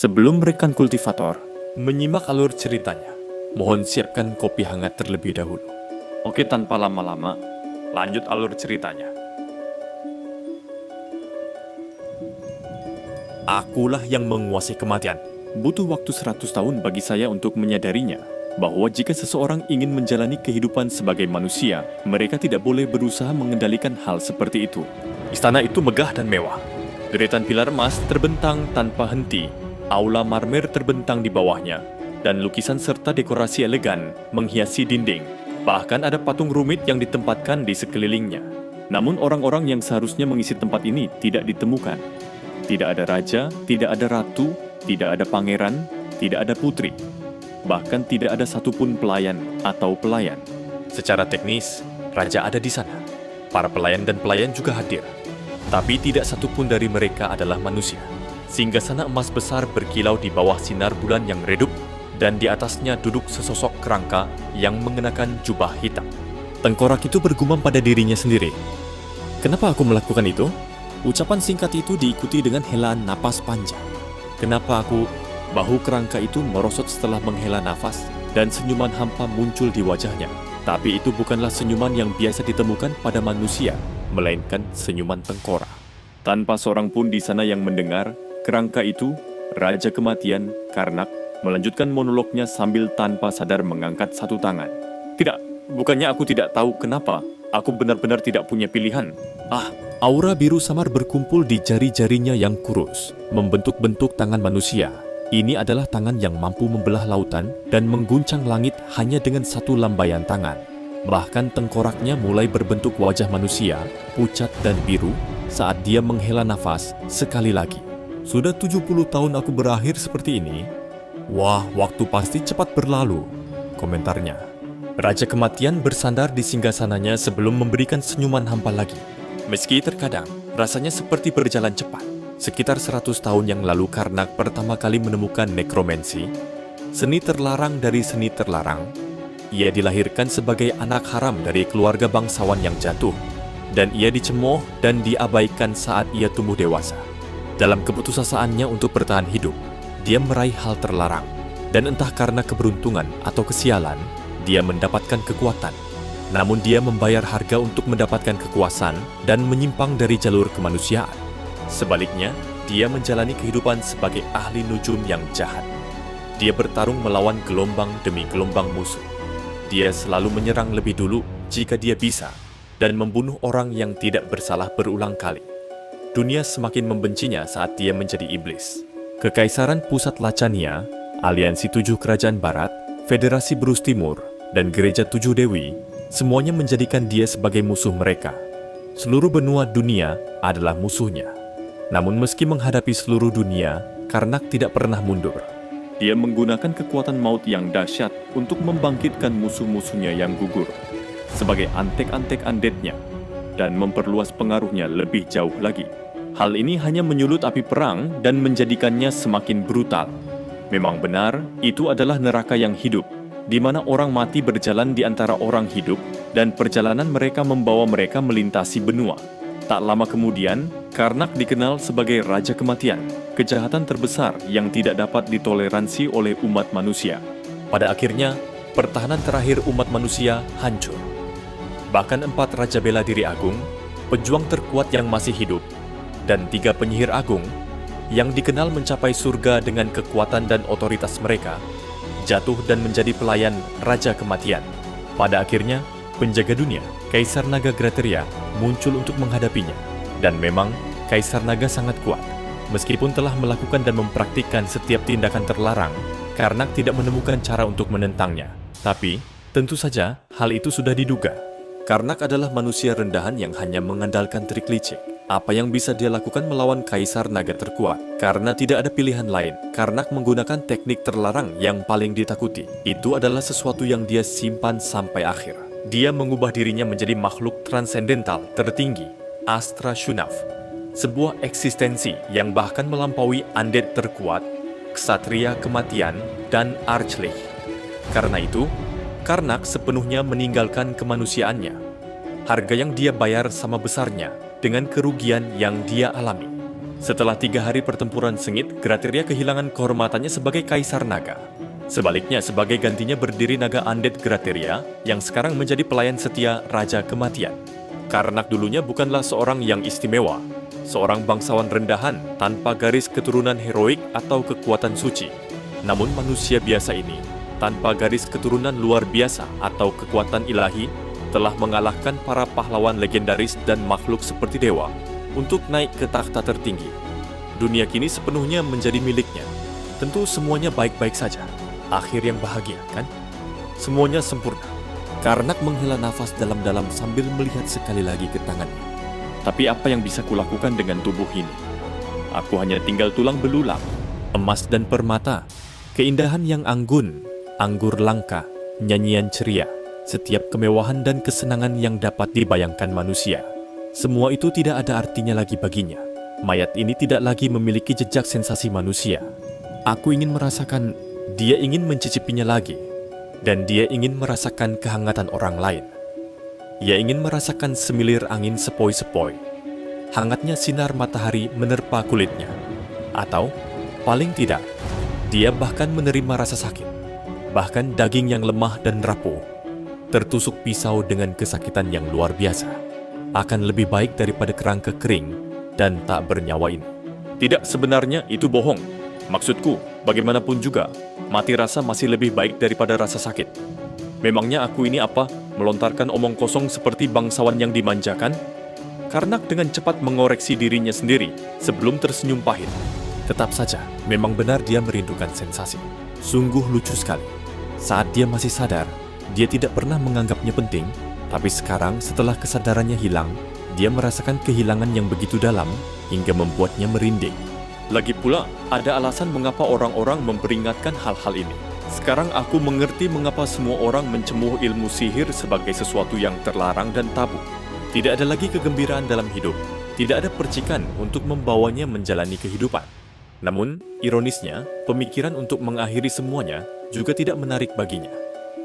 Sebelum merekam kultivator, Menyimak alur ceritanya, mohon siapkan kopi hangat terlebih dahulu. oke tanpa lama-lama, lanjut alur ceritanya. Akulah yang menguasai kematian. Butuh waktu 100 tahun bagi saya untuk menyadarinya bahwa jika seseorang ingin menjalani kehidupan sebagai manusia, mereka tidak boleh berusaha mengendalikan hal seperti itu. Istana itu megah dan mewah. Deretan pilar emas terbentang tanpa henti, aula marmer terbentang di bawahnya, dan lukisan serta dekorasi elegan menghiasi dinding. Bahkan ada patung rumit yang ditempatkan di sekelilingnya. Namun orang-orang yang seharusnya mengisi tempat ini tidak ditemukan. Tidak ada raja, tidak ada ratu, tidak ada pangeran, tidak ada putri. Bahkan tidak ada satupun pelayan atau pelayan. Secara teknis, raja ada di sana. Para pelayan dan pelayan juga hadir. Tapi tidak satupun dari mereka adalah manusia. Singgasana emas besar berkilau di bawah sinar bulan yang redup, dan di atasnya duduk sesosok kerangka yang mengenakan jubah hitam. Tengkorak itu bergumam pada dirinya sendiri. Kenapa aku melakukan itu? Ucapan singkat itu diikuti dengan helaan napas panjang. Kenapa aku... Bahu kerangka itu merosot setelah menghela nafas, dan senyuman hampa muncul di wajahnya. Tapi itu bukanlah senyuman yang biasa ditemukan pada manusia, melainkan senyuman tengkorak. Tanpa seorang pun di sana yang mendengar, kerangka itu, Raja Kematian, Karnak, melanjutkan monolognya sambil tanpa sadar mengangkat satu tangan. Tidak, bukannya aku tidak tahu kenapa. Aku benar-benar tidak punya pilihan. Aura biru samar berkumpul di jari-jarinya yang kurus, membentuk-bentuk tangan manusia. Ini adalah tangan yang mampu membelah lautan dan mengguncang langit hanya dengan satu lambaian tangan. Bahkan tengkoraknya mulai berbentuk wajah manusia, pucat dan biru, saat dia menghela nafas sekali lagi. Sudah 70 tahun aku berakhir seperti ini. Wah, waktu pasti cepat berlalu, komentarnya. Raja Kematian bersandar di singgasananya sebelum memberikan senyuman hampa lagi. Meski terkadang rasanya seperti berjalan cepat. Sekitar 100 tahun yang lalu Karnak pertama kali menemukan nekromansi, seni terlarang dari seni terlarang. Ia dilahirkan sebagai anak haram dari keluarga bangsawan yang jatuh, dan ia dicemooh dan diabaikan saat ia tumbuh dewasa. Dalam keputusasaannya untuk bertahan hidup, dia meraih hal terlarang, dan entah karena keberuntungan atau kesialan, dia mendapatkan kekuatan. Namun dia membayar harga untuk mendapatkan kekuasaan dan menyimpang dari jalur kemanusiaan. Sebaliknya, dia menjalani kehidupan sebagai ahli nujum yang jahat. Dia bertarung melawan gelombang demi gelombang musuh. Dia selalu menyerang lebih dulu jika dia bisa, dan membunuh orang yang tidak bersalah berulang kali. Dunia semakin membencinya saat dia menjadi iblis. Kekaisaran Pusat Lacania, Aliansi Tujuh Kerajaan Barat, Federasi Brus Timur, dan Gereja Tujuh Dewi, semuanya menjadikan dia sebagai musuh mereka. Seluruh benua dunia adalah musuhnya. Namun meski menghadapi seluruh dunia, Karnak tidak pernah mundur. Dia menggunakan kekuatan maut yang dahsyat untuk membangkitkan musuh-musuhnya yang gugur sebagai antek-antek undead-nya dan memperluas pengaruhnya lebih jauh lagi. Hal ini hanya menyulut api perang dan menjadikannya semakin brutal. Memang benar, itu adalah neraka yang hidup, di mana orang mati berjalan di antara orang hidup dan perjalanan mereka membawa mereka melintasi benua. Tak lama kemudian, Karnak dikenal sebagai Raja Kematian, kejahatan terbesar yang tidak dapat ditoleransi oleh umat manusia. Pada akhirnya, pertahanan terakhir umat manusia hancur. Bahkan 4 Raja Bela Diri Agung, pejuang terkuat yang masih hidup, dan 3 penyihir agung, yang dikenal mencapai surga dengan kekuatan dan otoritas mereka, jatuh dan menjadi pelayan Raja Kematian. Pada akhirnya, penjaga dunia, Kaisar Naga Grateria, muncul untuk menghadapinya. Dan memang, Kaisar Naga sangat kuat. Meskipun telah melakukan dan mempraktikkan setiap tindakan terlarang, Karnak tidak menemukan cara untuk menentangnya. Tapi, tentu saja, hal itu sudah diduga. Karnak adalah manusia rendahan yang hanya mengandalkan trik licik. Apa yang bisa dia lakukan melawan Kaisar Naga terkuat? Karena tidak ada pilihan lain, Karnak menggunakan teknik terlarang yang paling ditakuti. Itu adalah sesuatu yang dia simpan sampai akhir. Dia mengubah dirinya menjadi makhluk transendental tertinggi, Astra Shunaf, sebuah eksistensi yang bahkan melampaui undead terkuat, Ksatria Kematian, dan Archlich. Karena itu, Karnak sepenuhnya meninggalkan kemanusiaannya. Harga yang dia bayar sama besarnya dengan kerugian yang dia alami. Setelah 3 hari pertempuran sengit, Grateria kehilangan kehormatannya sebagai Kaisar Naga. Sebaliknya, sebagai gantinya berdiri Naga Undead Grateria yang sekarang menjadi pelayan setia Raja Kematian. Karnak dulunya bukanlah seorang yang istimewa, seorang bangsawan rendahan tanpa garis keturunan heroik atau kekuatan suci. Namun manusia biasa ini, tanpa garis keturunan luar biasa atau kekuatan ilahi, telah mengalahkan para pahlawan legendaris dan makhluk seperti dewa untuk naik ke takhta tertinggi. Dunia kini sepenuhnya menjadi miliknya. Tentu semuanya baik-baik saja. Akhir yang bahagia, kan? Semuanya sempurna. Karnak menghela nafas dalam-dalam sambil melihat sekali lagi ke tangannya. Tapi apa yang bisa kulakukan dengan tubuh ini? Aku hanya tinggal tulang belulang, emas dan permata, keindahan yang anggun, anggur langka, nyanyian ceria, setiap kemewahan dan kesenangan yang dapat dibayangkan manusia. Semua itu tidak ada artinya lagi baginya. Mayat ini tidak lagi memiliki jejak sensasi manusia. Aku ingin merasakan, dia ingin mencicipinya lagi. Dan dia ingin merasakan kehangatan orang lain. Ia ingin merasakan semilir angin sepoi-sepoi. Hangatnya sinar matahari menerpa kulitnya. Atau, paling tidak, dia bahkan menerima rasa sakit. Bahkan daging yang lemah dan rapuh, tertusuk pisau dengan kesakitan yang luar biasa, akan lebih baik daripada kerangka kering dan tak bernyawa ini. Tidak, sebenarnya itu bohong. Maksudku, bagaimanapun juga, mati rasa masih lebih baik daripada rasa sakit. Memangnya aku ini apa? Melontarkan omong kosong seperti bangsawan yang dimanjakan? Karnak dengan cepat mengoreksi dirinya sendiri sebelum tersenyum pahit. Tetap saja, memang benar dia merindukan sensasi. Sungguh lucu sekali. Saat dia masih sadar, dia tidak pernah menganggapnya penting, tapi sekarang setelah kesadarannya hilang, dia merasakan kehilangan yang begitu dalam hingga membuatnya merinding. Lagi pula, ada alasan mengapa orang-orang memperingatkan hal-hal ini. Sekarang aku mengerti mengapa semua orang mencemuh ilmu sihir sebagai sesuatu yang terlarang dan tabu. Tidak ada lagi kegembiraan dalam hidup, tidak ada percikan untuk membawanya menjalani kehidupan. Namun, ironisnya, pemikiran untuk mengakhiri semuanya juga tidak menarik baginya.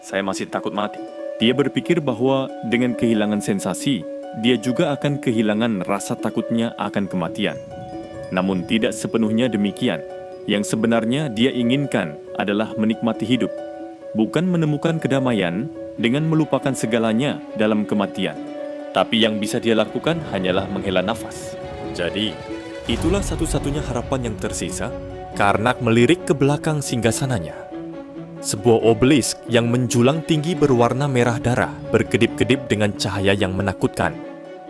Saya masih takut mati. Dia berpikir bahwa dengan kehilangan sensasi, dia juga akan kehilangan rasa takutnya akan kematian. Namun tidak sepenuhnya demikian. Yang sebenarnya dia inginkan adalah menikmati hidup, bukan menemukan kedamaian dengan melupakan segalanya dalam kematian. Tapi yang bisa dia lakukan hanyalah menghela nafas. Jadi, itulah satu-satunya harapan yang tersisa. Karnak melirik ke belakang singgasananya. Sebuah obelisk yang menjulang tinggi berwarna merah darah berkedip-kedip dengan cahaya yang menakutkan.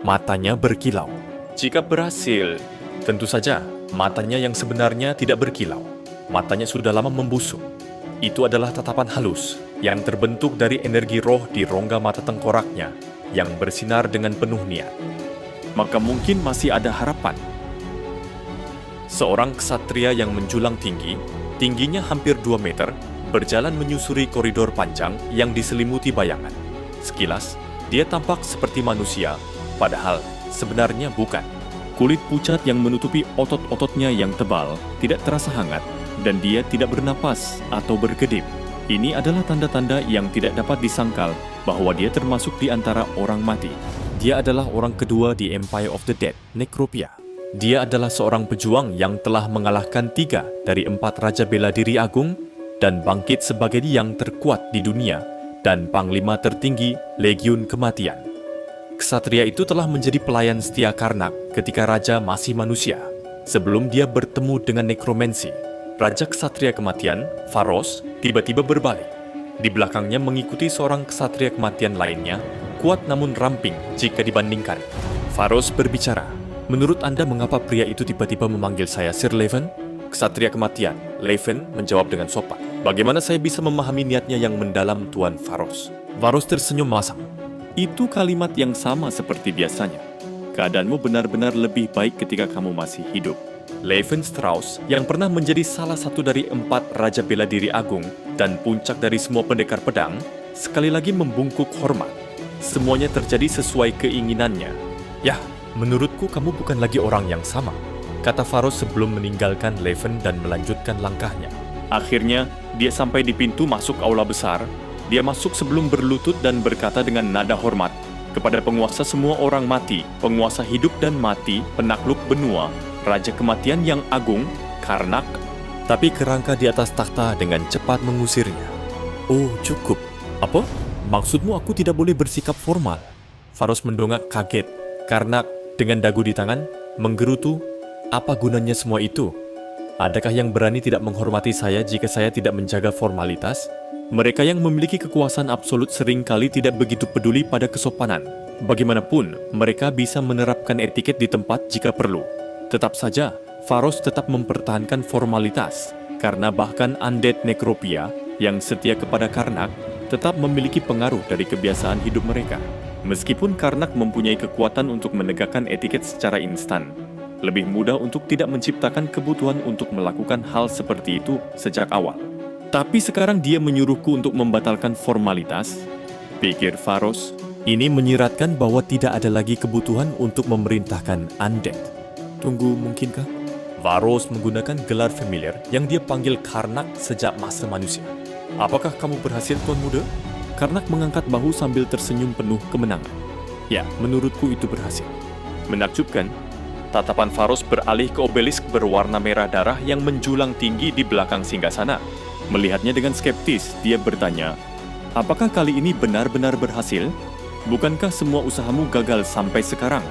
Matanya berkilau. Jika berhasil, tentu saja matanya yang sebenarnya tidak berkilau. Matanya sudah lama membusuk. Itu adalah tatapan halus yang terbentuk dari energi roh di rongga mata tengkoraknya yang bersinar dengan penuh niat. Maka mungkin masih ada harapan. Seorang ksatria yang menjulang tinggi, tingginya hampir 2 meter, berjalan menyusuri koridor panjang yang diselimuti bayangan. Sekilas, dia tampak seperti manusia, padahal sebenarnya bukan. Kulit pucat yang menutupi otot-ototnya yang tebal tidak terasa hangat, dan dia tidak bernapas atau berkedip. Ini adalah tanda-tanda yang tidak dapat disangkal bahwa dia termasuk di antara orang mati. Dia adalah orang kedua di Empire of the Dead, Necropia. Dia adalah seorang pejuang yang telah mengalahkan 3 dari 4 Raja Bela Diri Agung dan bangkit sebagai yang terkuat di dunia dan panglima tertinggi Legiun Kematian. Ksatria itu telah menjadi pelayan setia Karnak ketika Raja masih manusia, sebelum dia bertemu dengan nekromansi. Raja Ksatria Kematian, Pharos, tiba-tiba berbalik. Di belakangnya mengikuti seorang Ksatria Kematian lainnya, kuat namun ramping jika dibandingkan. Pharos berbicara, "Menurut Anda mengapa pria itu tiba-tiba memanggil saya Sir Leven?" Ksatria Kematian, Leven menjawab dengan sopan. "Bagaimana saya bisa memahami niatnya yang mendalam, Tuan Pharos?" Pharos tersenyum masam. "Itu kalimat yang sama seperti biasanya. Keadaanmu benar-benar lebih baik ketika kamu masih hidup." Leven Strauss, yang pernah menjadi salah satu dari 4 Raja Bela Diri Agung dan puncak dari semua pendekar pedang, sekali lagi membungkuk hormat. Semuanya terjadi sesuai keinginannya. "Yah, menurutku kamu bukan lagi orang yang sama," kata Pharos sebelum meninggalkan Leven dan melanjutkan langkahnya. Akhirnya, dia sampai di pintu masuk aula besar. Dia masuk sebelum berlutut dan berkata dengan nada hormat, "Kepada penguasa semua orang mati, penguasa hidup dan mati, penakluk benua, Raja Kematian yang agung, Karnak, tapi kerangka di atas takhta dengan cepat mengusirnya. Oh, cukup. Apa? Maksudmu aku tidak boleh bersikap formal? Faros mendongak kaget. Karnak dengan dagu di tangan menggerutu, apa gunanya semua itu? Adakah yang berani tidak menghormati saya jika saya tidak menjaga formalitas? Mereka yang memiliki kekuasaan absolut seringkali tidak begitu peduli pada kesopanan. Bagaimanapun, mereka bisa menerapkan etiket di tempat jika perlu. Tetap saja, Faros tetap mempertahankan formalitas, karena bahkan undead Necropia yang setia kepada Karnak tetap memiliki pengaruh dari kebiasaan hidup mereka. Meskipun Karnak mempunyai kekuatan untuk menegakkan etiket secara instan, lebih mudah untuk tidak menciptakan kebutuhan untuk melakukan hal seperti itu sejak awal. Tapi sekarang dia menyuruhku untuk membatalkan formalitas, pikir Faros. Ini menyiratkan bahwa tidak ada lagi kebutuhan untuk memerintahkan undead. Tunggu, mungkinkah? Faros menggunakan gelar familiar yang dia panggil Karnak sejak masa manusia. Apakah kamu berhasil, Tuan Muda? Karnak mengangkat bahu sambil tersenyum penuh kemenangan. Ya, menurutku itu berhasil. Menakjubkan, tatapan Faros beralih ke obelisk berwarna merah darah yang menjulang tinggi di belakang singgasana. Melihatnya dengan skeptis, dia bertanya, apakah kali ini benar-benar berhasil? Bukankah semua usahamu gagal sampai sekarang?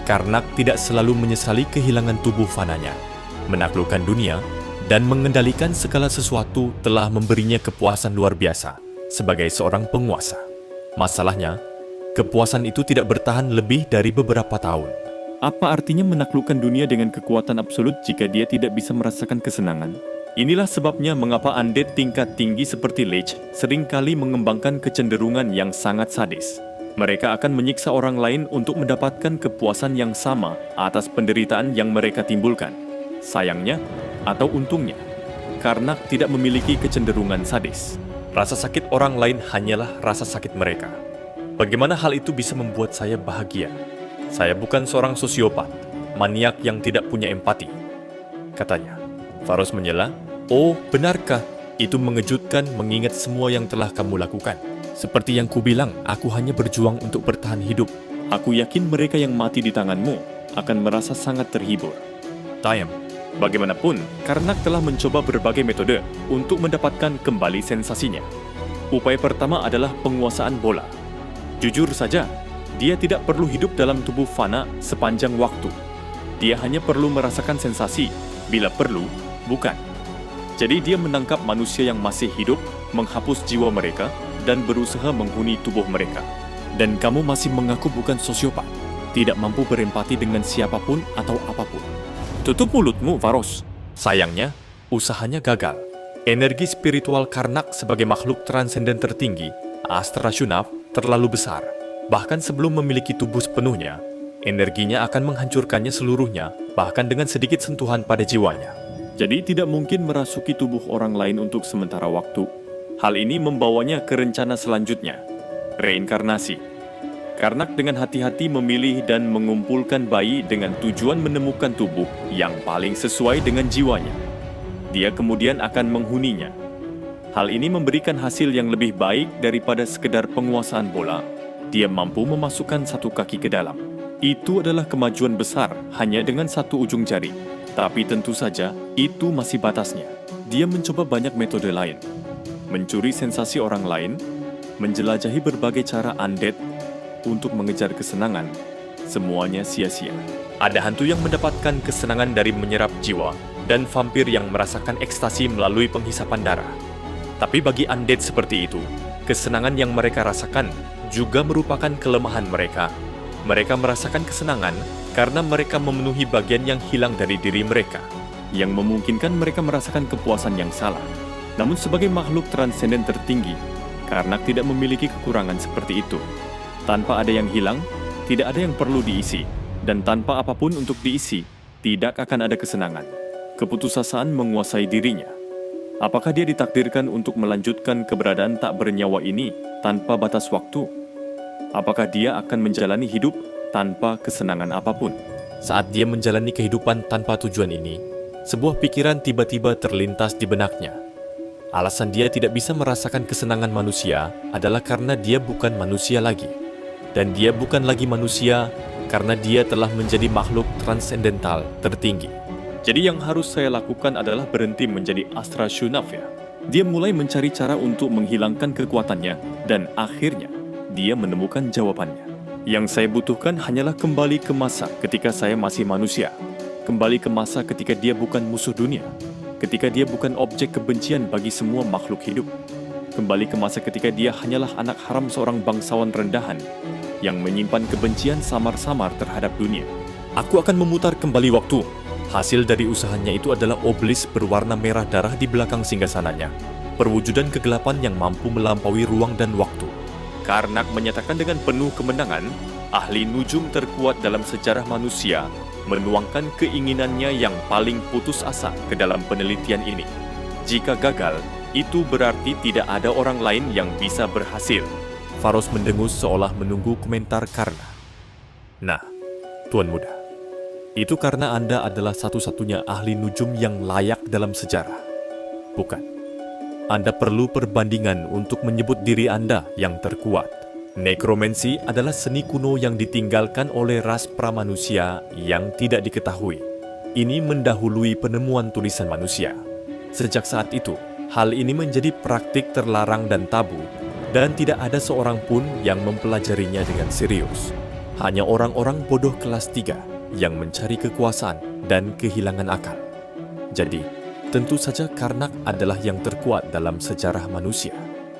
Karnak tidak selalu menyesali kehilangan tubuh fananya. Menaklukkan dunia dan mengendalikan segala sesuatu telah memberinya kepuasan luar biasa sebagai seorang penguasa. Masalahnya, kepuasan itu tidak bertahan lebih dari beberapa tahun. Apa artinya menaklukkan dunia dengan kekuatan absolut jika dia tidak bisa merasakan kesenangan? Inilah sebabnya mengapa undead tingkat tinggi seperti Lich seringkali mengembangkan kecenderungan yang sangat sadis. Mereka akan menyiksa orang lain untuk mendapatkan kepuasan yang sama atas penderitaan yang mereka timbulkan. Sayangnya, atau untungnya, Karnak tidak memiliki kecenderungan sadis. Rasa sakit orang lain hanyalah rasa sakit mereka. Bagaimana hal itu bisa membuat saya bahagia? Saya bukan seorang sosiopat, maniak yang tidak punya empati, katanya. Faros menyela, oh, benarkah? Itu mengejutkan mengingat semua yang telah kamu lakukan. Seperti yang kubilang, aku hanya berjuang untuk bertahan hidup. Aku yakin mereka yang mati di tanganmu akan merasa sangat terhibur. Time. Bagaimanapun, Karnak telah mencoba berbagai metode untuk mendapatkan kembali sensasinya. Upaya pertama adalah penguasaan bola. Jujur saja, dia tidak perlu hidup dalam tubuh fana sepanjang waktu. Dia hanya perlu merasakan sensasi, bila perlu, bukan. Jadi dia menangkap manusia yang masih hidup, menghapus jiwa mereka, dan berusaha menghuni tubuh mereka. Dan kamu masih mengaku bukan sosiopat, tidak mampu berempati dengan siapapun atau apapun. Tutup mulutmu, Faros. Sayangnya, usahanya gagal. Energi spiritual Karnak sebagai makhluk transenden tertinggi, Astra Shunaf, terlalu besar. Bahkan sebelum memiliki tubuh sepenuhnya, energinya akan menghancurkannya seluruhnya, bahkan dengan sedikit sentuhan pada jiwanya. Jadi tidak mungkin merasuki tubuh orang lain untuk sementara waktu. Hal ini membawanya ke rencana selanjutnya, reinkarnasi. Karnak dengan hati-hati memilih dan mengumpulkan bayi dengan tujuan menemukan tubuh yang paling sesuai dengan jiwanya. Dia kemudian akan menghuninya. Hal ini memberikan hasil yang lebih baik daripada sekedar penguasaan bola. Dia mampu memasukkan satu kaki ke dalam. Itu adalah kemajuan besar hanya dengan satu ujung jari. Tapi tentu saja, itu masih batasnya. Dia mencoba banyak metode lain. Mencuri sensasi orang lain, menjelajahi berbagai cara undead untuk mengejar kesenangan, semuanya sia-sia. Ada hantu yang mendapatkan kesenangan dari menyerap jiwa, dan vampir yang merasakan ekstasi melalui penghisapan darah. Tapi bagi undead seperti itu, kesenangan yang mereka rasakan juga merupakan kelemahan mereka. Mereka merasakan kesenangan karena mereka memenuhi bagian yang hilang dari diri mereka, yang memungkinkan mereka merasakan kepuasan yang salah. Namun sebagai makhluk transenden tertinggi, Karnak tidak memiliki kekurangan seperti itu. Tanpa ada yang hilang, tidak ada yang perlu diisi, dan tanpa apapun untuk diisi, tidak akan ada kesenangan. Keputusasaan menguasai dirinya. Apakah dia ditakdirkan untuk melanjutkan keberadaan tak bernyawa ini tanpa batas waktu? Apakah dia akan menjalani hidup tanpa kesenangan apapun? Saat dia menjalani kehidupan tanpa tujuan ini, sebuah pikiran tiba-tiba terlintas di benaknya. Alasan dia tidak bisa merasakan kesenangan manusia adalah karena dia bukan manusia lagi. Dan dia bukan lagi manusia karena dia telah menjadi makhluk transendental tertinggi. Jadi yang harus saya lakukan adalah berhenti menjadi Astra Shunaf ya. Dia mulai mencari cara untuk menghilangkan kekuatannya dan akhirnya dia menemukan jawabannya. Yang saya butuhkan hanyalah kembali ke masa ketika saya masih manusia. Kembali ke masa ketika dia bukan musuh dunia. Ketika dia bukan objek kebencian bagi semua makhluk hidup. Kembali ke masa ketika dia hanyalah anak haram seorang bangsawan rendahan yang menyimpan kebencian samar-samar terhadap dunia. Aku akan memutar kembali waktu. Hasil dari usahanya itu adalah obelisk berwarna merah darah di belakang singgasananya. Perwujudan kegelapan yang mampu melampaui ruang dan waktu. Karnak menyatakan dengan penuh kemenangan, ahli nujum terkuat dalam sejarah manusia menuangkan keinginannya yang paling putus asa ke dalam penelitian ini. Jika gagal, itu berarti tidak ada orang lain yang bisa berhasil. Faros mendengus seolah menunggu komentar Karna. Nah, Tuan Muda, itu karena Anda adalah satu-satunya ahli nujum yang layak dalam sejarah. Bukan. Anda perlu perbandingan untuk menyebut diri Anda yang terkuat. Nekromansi adalah seni kuno yang ditinggalkan oleh ras pramanusia yang tidak diketahui. Ini mendahului penemuan tulisan manusia. Sejak saat itu, hal ini menjadi praktik terlarang dan tabu, dan tidak ada seorang pun yang mempelajarinya dengan serius. Hanya orang-orang bodoh kelas 3 yang mencari kekuasaan dan kehilangan akal. Jadi, tentu saja Karnak adalah yang terkuat dalam sejarah manusia.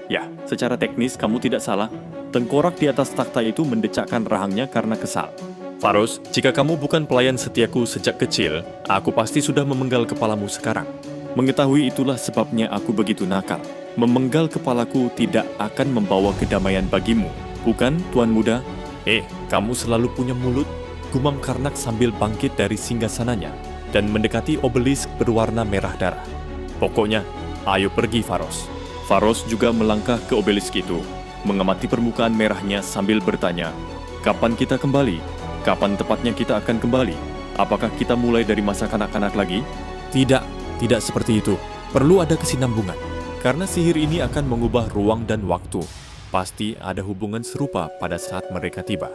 Ya, secara teknis kamu tidak salah. Tengkorak di atas takhta itu mendecakkan rahangnya karena kesal. Faros, jika kamu bukan pelayan setiaku sejak kecil, aku pasti sudah memenggal kepalamu sekarang. Mengetahui itulah sebabnya aku begitu nakal. Memenggal kepalaku tidak akan membawa kedamaian bagimu. Bukan, Tuan Muda? Kamu selalu punya mulut, gumam Karnak sambil bangkit dari singgasananya dan mendekati obelisk berwarna merah darah. Pokoknya, ayo pergi Faros. Faros juga melangkah ke obelisk itu, mengamati permukaan merahnya sambil bertanya, kapan kita kembali? Kapan tepatnya kita akan kembali? Apakah kita mulai dari masa kanak-kanak lagi? Tidak seperti itu. Perlu ada kesinambungan. Karena sihir ini akan mengubah ruang dan waktu. Pasti ada hubungan serupa pada saat mereka tiba.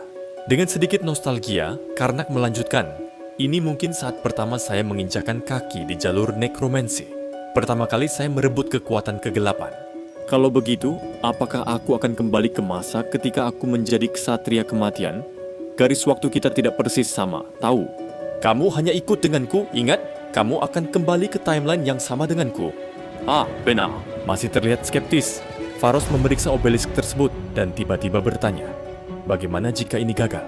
Dengan sedikit nostalgia, Karnak melanjutkan, ini mungkin saat pertama saya menginjakan kaki di jalur nekromansi. Pertama kali saya merebut kekuatan kegelapan. Kalau begitu, apakah aku akan kembali ke masa ketika aku menjadi ksatria kematian? Garis waktu kita tidak persis sama, tahu? Kamu hanya ikut denganku, ingat? Kamu akan kembali ke timeline yang sama denganku. Benar. Masih terlihat skeptis. Faros memeriksa obelisk tersebut dan tiba-tiba bertanya, bagaimana jika ini gagal?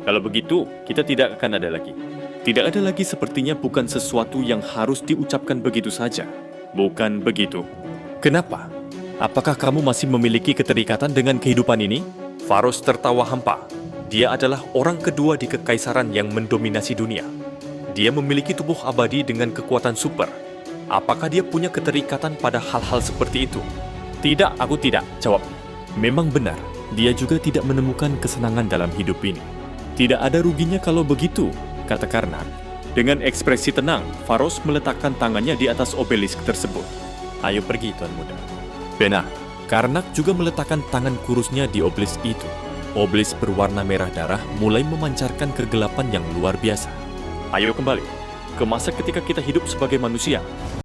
Kalau begitu, kita tidak akan ada lagi. Tidak ada lagi sepertinya bukan sesuatu yang harus diucapkan begitu saja. Bukan begitu. Kenapa? Apakah kamu masih memiliki keterikatan dengan kehidupan ini? Faros tertawa hampa. Dia adalah orang kedua di kekaisaran yang mendominasi dunia. Dia memiliki tubuh abadi dengan kekuatan super. Apakah dia punya keterikatan pada hal-hal seperti itu? Tidak, aku tidak, jawab. Memang benar, dia juga tidak menemukan kesenangan dalam hidup ini. Tidak ada ruginya kalau begitu, kata Karnak. Dengan ekspresi tenang, Faros meletakkan tangannya di atas obelisk tersebut. Ayo pergi, Tuan Muda. Benar, Karnak juga meletakkan tangan kurusnya di obelisk itu. Obelisk berwarna merah darah mulai memancarkan kegelapan yang luar biasa. Ayo kembali ke masa ketika kita hidup sebagai manusia.